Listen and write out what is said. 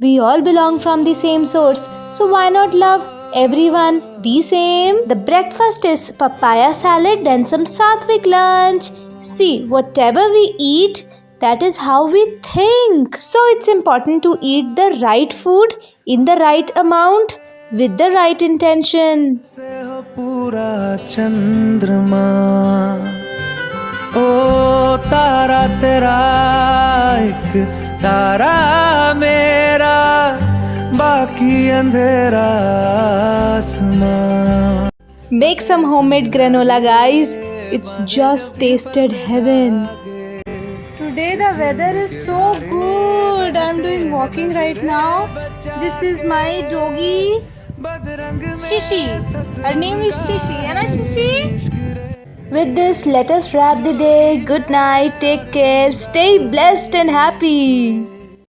We all belong from the same source, so why not love everyone the same? The breakfast is papaya salad, then some sattvic lunch. See, whatever we eat, that is how we think. So it's important to eat the right food in the right amount with the right intention. से हो पूरा चंद्रमा ओ तारा तेरा एक तारा मेरा बाकी अंधेरा आसमां Make some homemade granola, guys. It's just tasted heaven. Today the weather is so good. I'm doing walking right now. This is my doggy, Shishi. Her name is Shishi. है ना Shishi? With this, let us wrap the day. Good night. Take care. Stay blessed and happy.